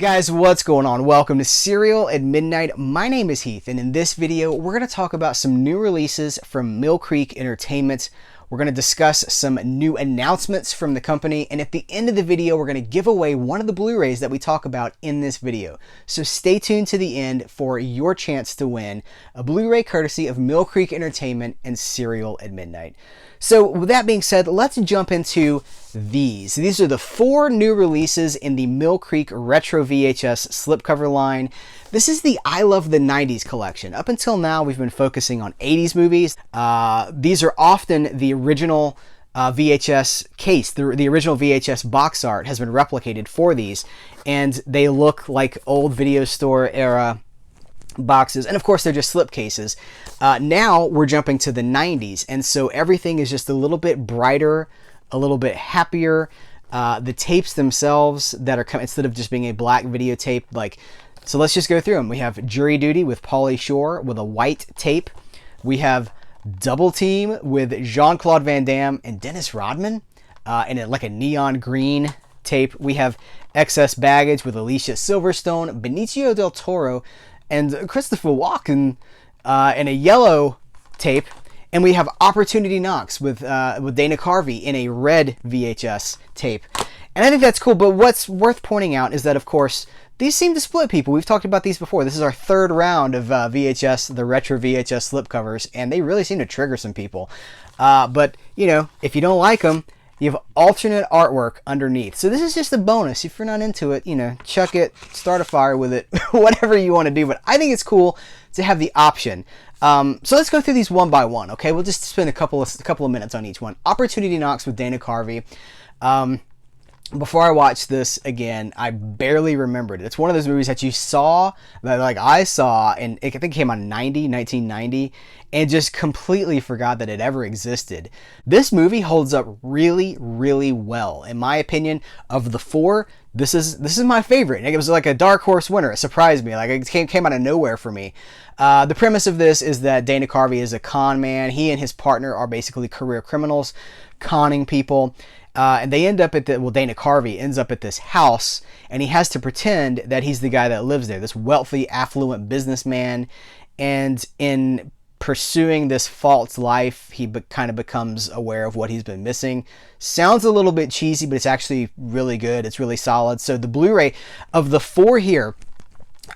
Guys, what's going on? Welcome to Serial at Midnight. My name is Heath, and in this video, we're going to talk about some new releases from Mill Creek Entertainment. We're going to discuss some new announcements from the company, and at the end of the video, we're going to give away one of the Blu-rays that we talk about in this video. So stay tuned to the end for your chance to win a Blu-ray courtesy of Mill Creek Entertainment and Serial at Midnight. So with that being said, let's jump into these. These are the 4 new releases in the Mill Creek Retro VHS Slipcover line. This is the I Love the 90s collection. Up until now, we've been focusing on 80s movies. These are often the original VHS case. The original VHS box art has been replicated for these, and they look like old video store era boxes, and of course they're just slip cases. Now we're jumping to the 90s, and so everything is just a little bit brighter, a little bit happier. The tapes themselves that are instead of just being a black videotape, so let's just go through them. We have Jury Duty with Pauly Shore with a white tape. We have Double Team with Jean-Claude Van Damme and Dennis Rodman in a neon green tape. We have Excess Baggage with Alicia Silverstone, Benicio del Toro, and Christopher Walken in a yellow tape. And we have Opportunity Knocks with Dana Carvey in a red VHS tape. And I think that's cool, but what's worth pointing out is that, of course, these seem to split people. We've talked about these before. This is our 3rd round of VHS, the retro VHS slipcovers, and they really seem to trigger some people. But, you know, if you don't like them, you have alternate artwork underneath. So this is just a bonus. If you're not into it, you know, chuck it, start a fire with it, whatever you want to do. But I think it's cool to have the option. So let's go through these one by one, okay? We'll just spend a couple of minutes on each one. Opportunity Knocks with Dana Carvey. Before I watched this again, I barely remembered it. It's one of those movies that you saw, that I saw, and I think it came out in 1990, and just completely forgot that it ever existed. This movie holds up really, really well. In my opinion, of the 4, this is my favorite. It was like a dark horse winner. It surprised me. It came out of nowhere for me. The premise of this is that Dana Carvey is a con man. He and his partner are basically career criminals, conning people. And they end up Dana Carvey ends up at this house, and he has to pretend that he's the guy that lives there, this wealthy, affluent businessman. And in pursuing this false life, he kind of becomes aware of what he's been missing. Sounds a little bit cheesy, but it's actually really good. It's really solid. So the Blu-ray of the 4 here,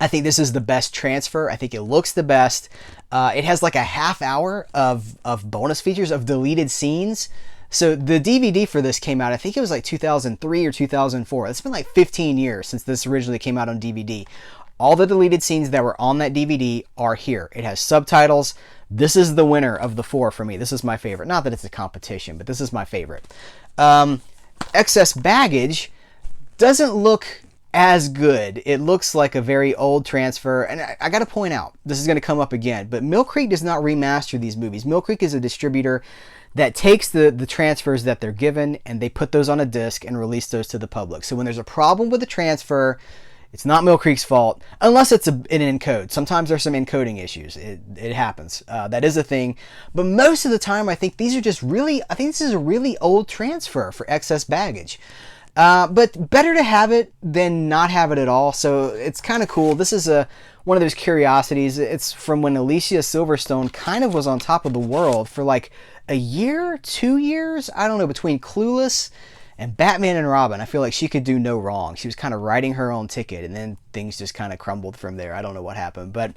I think this is the best transfer. I think it looks the best. It has like a half hour of bonus features, of deleted scenes. So the DVD for this came out, I think it was like 2003 or 2004. It's been like 15 years since this originally came out on DVD. All the deleted scenes that were on that DVD are here. It has subtitles. This is the winner of the 4 for me. This is my favorite. Not that it's a competition, but this is my favorite. Excess Baggage doesn't look as good. It looks like a very old transfer. And I got to point out, this is going to come up again, but Mill Creek does not remaster these movies. Mill Creek is a distributor that takes the transfers that they're given, and they put those on a disc and release those to the public. So when there's a problem with the transfer, it's not Mill Creek's fault, unless it's an encode. Sometimes there's some encoding issues. It happens. That is a thing. But most of the time, I think these are just really, I think this is a really old transfer for Excess Baggage. But better to have it than not have it at all. So it's kind of cool. This is one of those curiosities. It's from when Alicia Silverstone kind of was on top of the world for like a year, 2 years, I don't know, between Clueless and Batman and Robin. I feel like she could do no wrong. She was kind of writing her own ticket, and then things just kind of crumbled from there. I don't know what happened, but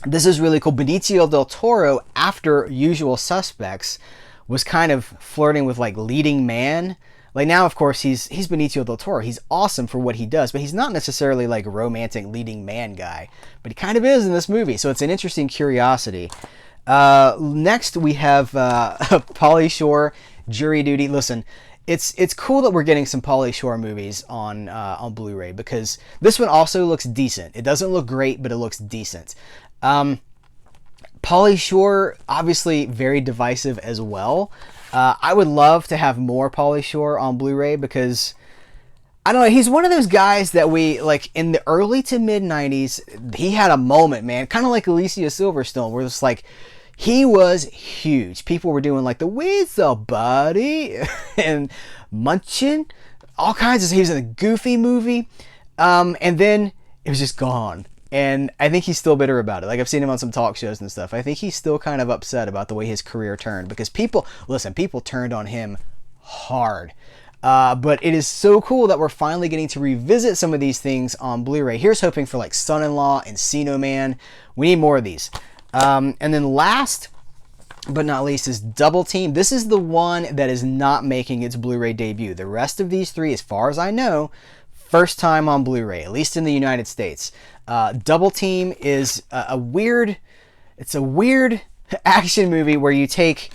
this is really cool. Benicio del Toro, after Usual Suspects, was kind of flirting with like leading man. Like now, of course, he's Benicio del Toro. He's awesome for what he does, but he's not necessarily like a romantic leading man guy. But he kind of is in this movie, so it's an interesting curiosity. Next, we have Pauly Shore, Jury Duty. Listen, it's cool that we're getting some Pauly Shore movies on Blu-ray, because this one also looks decent. It doesn't look great, but it looks decent. Pauly Shore, obviously very divisive as well. I would love to have more Pauly Shore on Blu-ray, because I don't know, he's one of those guys that we, like, in the early to mid 90s, he had a moment, man, kind of like Alicia Silverstone, where it's like, he was huge. People were doing like the Whistle Buddy and Munchin, all kinds of, he was in a Goofy movie. And then it was just gone. And I think he's still bitter about it. Like, I've seen him on some talk shows and stuff. I think he's still kind of upset about the way his career turned, because people turned on him hard. But it is so cool that we're finally getting to revisit some of these things on Blu-ray. Here's hoping for like Son-in-Law, Encino Man. We need more of these. And then last but not least is Double Team. This is the one that is not making its Blu-ray debut. The rest of these three, as far as I know, first time on Blu-ray, at least in the United States. Double Team is a weird action movie where you take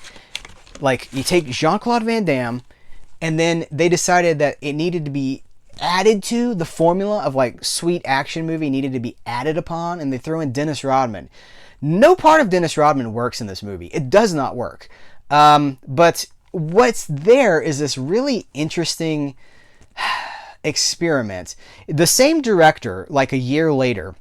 Jean-Claude Van Damme, and then they decided that it needed to be added to the formula of like sweet action movie needed to be added upon, and they throw in Dennis Rodman. No part of Dennis Rodman works in this movie. It does not work. But what's there is this really interesting experiment. The same director, like a year later,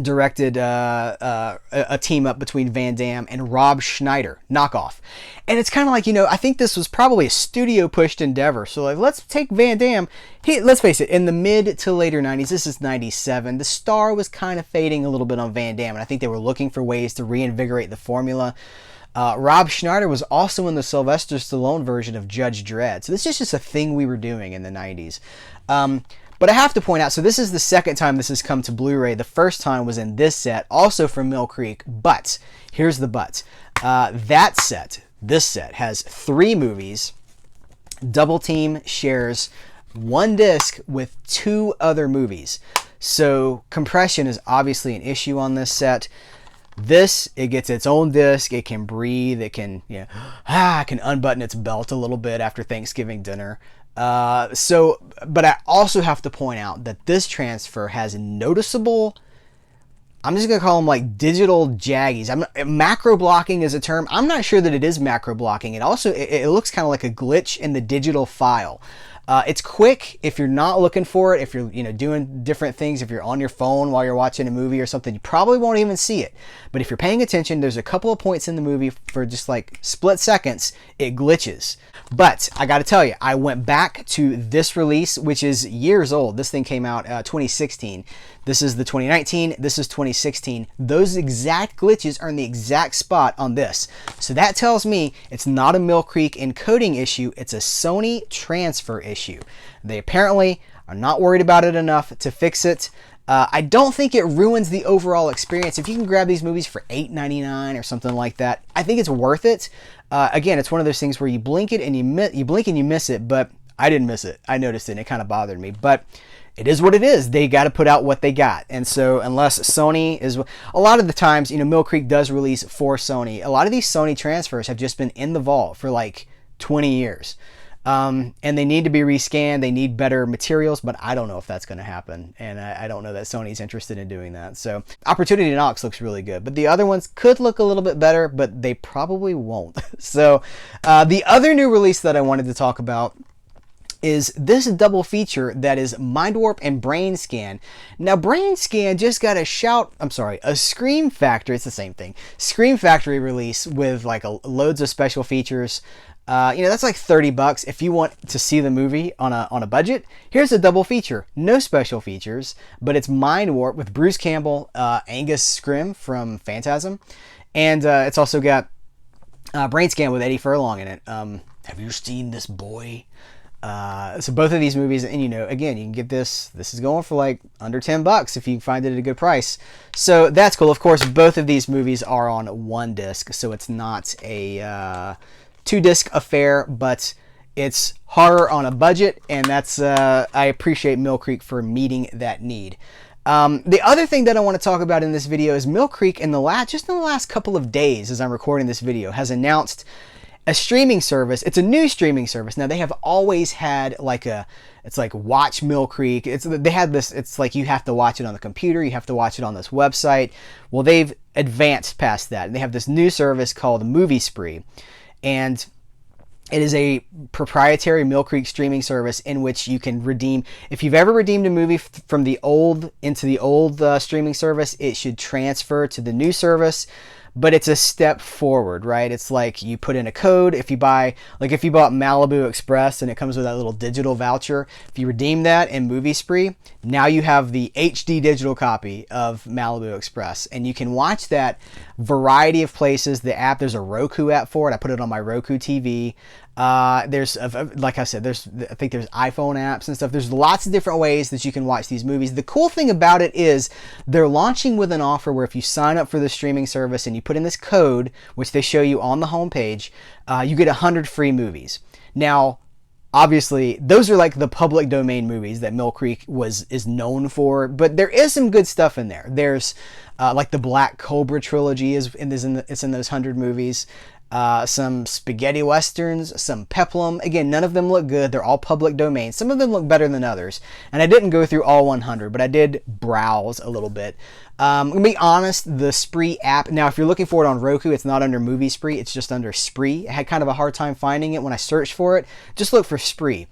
directed a team up between Van Damme and Rob Schneider, Knockoff. And it's kind of like, I think this was probably a studio pushed endeavor. So like, let's take Van Damme. Let's face it, in the mid to later 90s, this is 97, the star was kind of fading a little bit on Van Damme, and I think they were looking for ways to reinvigorate the formula. Rob Schneider was also in the Sylvester Stallone version of Judge Dredd. So this is just a thing we were doing in the 90s. But I have to point out, so this is the second time this has come to Blu-ray. The first time was in this set, also from Mill Creek. But, here's the but. This set, has 3 movies. Double Team shares 1 disc with 2 other movies. So, compression is obviously an issue on this set. This, it gets its own disc. It can breathe. It can, can unbutton its belt a little bit after Thanksgiving dinner. But I also have to point out that this transfer has noticeable, I'm just going to call them like digital jaggies. Macro blocking is a term. I'm not sure that it is macro blocking. It also, it looks kind of like a glitch in the digital file. It's quick if you're not looking for it, if you're doing different things, if you're on your phone while you're watching a movie or something, you probably won't even see it. But if you're paying attention, there's a couple of points in the movie for just like split seconds, it glitches. But I got to tell you, I went back to this release, which is years old. This thing came out 2016. This is the 2019. This is 2016. Those exact glitches are in the exact spot on this. So that tells me it's not a Mill Creek encoding issue. It's a Sony transfer issue. They apparently are not worried about it enough to fix it. I don't think it ruins the overall experience. If you can grab these movies for $8.99 or something like that, I think it's worth it. Again, it's one of those things where you blink it and you blink and you miss it, but I didn't miss it. I noticed it and it kind of bothered me, but it is what it is. They got to put out what they got. And so unless Sony is, a lot of the times, Mill Creek does release for Sony. A lot of these Sony transfers have just been in the vault for like 20 years. And they need to be rescanned. They need better materials, but I don't know if that's going to happen. And I don't know that Sony's interested in doing that. So Opportunity Knocks looks really good, but the other ones could look a little bit better, but they probably won't. So the other new release that I wanted to talk about is this double feature that is Mind Warp and Brain Scan. Now, Brain Scan just got a Scream Factory, it's the same thing, Scream Factory release with like loads of special features. That's like $30 if you want to see the movie on a budget. Here's a double feature, no special features, but it's Mind Warp with Bruce Campbell, Angus Scrimm from Phantasm, and it's also got Brain Scan with Eddie Furlong in it. Have you seen this boy? So both of these movies, and again, you can get this. This is going for like under $10 if you can find it at a good price. So that's cool. Of course, both of these movies are on 1 disc, so it's not a 2-disc affair, but it's horror on a budget, and that's I appreciate Mill Creek for meeting that need. The other thing that I want to talk about in this video is Mill Creek in the last couple of days, as I'm recording this video, has announced a streaming service. It's a new streaming service. Now, they have always had it's like Watch Mill Creek. They had this, it's like you have to watch it on the computer, you have to watch it on this website. Well, they've advanced past that, and they have this new service called Movie Spree. And it is a proprietary Mill Creek streaming service in which you can redeem, if you've ever redeemed a movie from the old into the old streaming service, it should transfer to the new service. but it's a step forward, right? It's like you put in a code. If you buy, like if you bought Malibu Express and it comes with that little digital voucher, if you redeem that in Movie Spree, now you have the HD digital copy of Malibu Express, and you can watch that variety of places. The app, there's a Roku app for it. I put it on my Roku TV. There's, like I said, I think there's iPhone apps and stuff. There's lots of different ways that you can watch these movies. The cool thing about it is they're launching with an offer where if you sign up for the streaming service and you put in this code, which they show you on the homepage, you get 100 free movies. Now, obviously, those are like the public domain movies that Mill Creek is known for, but there is some good stuff in there. There's like the Black Cobra trilogy it's in those 100 movies. Some spaghetti westerns, some peplum. Again, none of them look good. They're all public domain. Some of them look better than others. And I didn't go through all 100, but I did browse a little bit. To be honest, the Spree app, now if you're looking for it on Roku, it's not under Movie Spree, it's just under Spree. I had kind of a hard time finding it when I searched for it. Just look for Spree.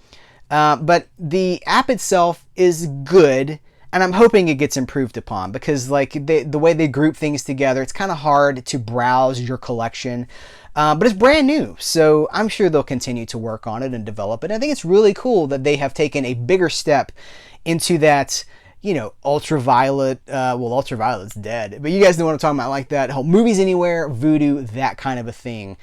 But the app itself is good. And I'm hoping it gets improved upon because like the way they group things together, it's kind of hard to browse your collection. But it's brand new, so I'm sure they'll continue to work on it and develop it. I think it's really cool that they have taken a bigger step into that, you know, ultraviolet. Well, ultraviolet's dead, but you guys know what I'm talking about, like that whole Movies Anywhere, Vudu, that kind of a thing.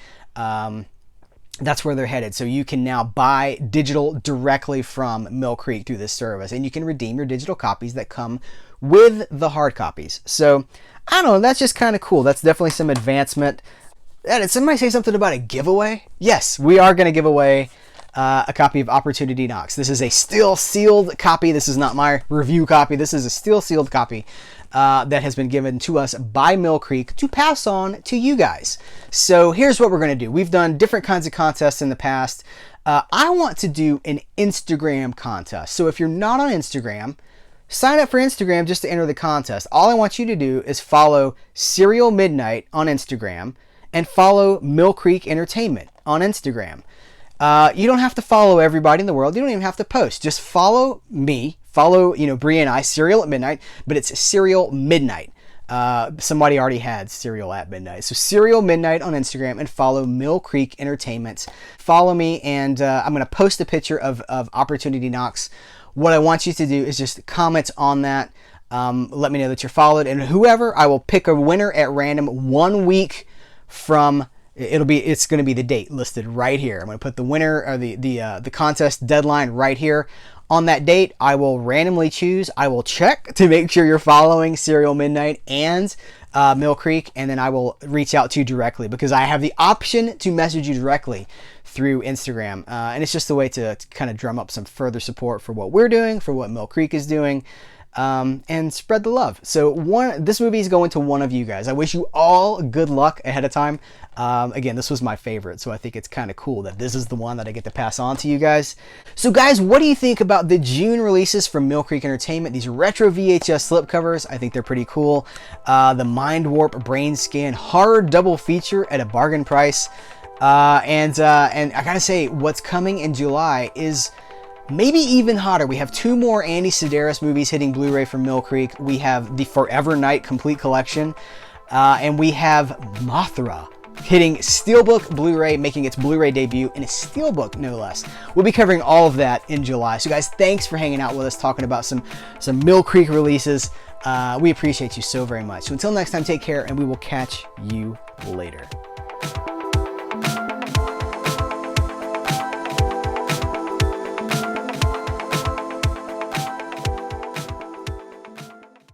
That's where they're headed. So you can now buy digital directly from Mill Creek through this service, and you can redeem your digital copies that come with the hard copies. So I don't know, that's just kind of cool. That's definitely some advancement. Did somebody say something about a giveaway? Yes, we are going to give away a copy of Opportunity Knocks. This is a still sealed copy. This is not my review copy. This is a still sealed copy that has been given to us by Mill Creek to pass on to you guys. So here's what we're going to do. We've done different kinds of contests in the past. I want to do an Instagram contest. So if you're not on Instagram, sign up for Instagram just to enter the contest. All I want you to do is follow Serial Midnight on Instagram and follow Mill Creek Entertainment on Instagram. You don't have to follow everybody in the world. You don't even have to post. Just follow me. Follow, you know, Bree and I, Serial at Midnight, but it's Serial Midnight. Somebody already had Serial at Midnight. So Serial Midnight on Instagram and follow Mill Creek Entertainment. Follow me, and I'm going to post a picture of Opportunity Knocks. What I want you to do is just comment on that. Let me know that you're followed, and whoever, I will pick a winner at random 1 week from, it's going to be the date listed right here. I'm going to put the winner or the contest deadline right here. On that date, I will randomly choose. I will check to make sure you're following Serial Midnight and Mill Creek, and then I will reach out to you directly because I have the option to message you directly through Instagram. And it's just a way to kind of drum up some further support for what we're doing, for what Mill Creek is doing. And spread the love. So this movie is going to one of you guys. I wish you all good luck ahead of time. Again, this was my favorite, so I think it's kind of cool that this is the one that I get to pass on to you guys. So guys, what do you think about the June releases from Mill Creek Entertainment? These retro VHS slipcovers, I think they're pretty cool. The Mind Warp Brain Scan horror double feature at a bargain price. And I gotta say, what's coming in July is maybe even hotter. We have 2 more Andy Sedaris movies hitting Blu-ray from Mill Creek. We have the Forever Night Complete Collection. And we have Mothra hitting Steelbook Blu-ray, making its Blu-ray debut in a Steelbook, no less. We'll be covering all of that in July. So guys, thanks for hanging out with us, talking about some Mill Creek releases. We appreciate you so very much. So until next time, take care, and we will catch you later.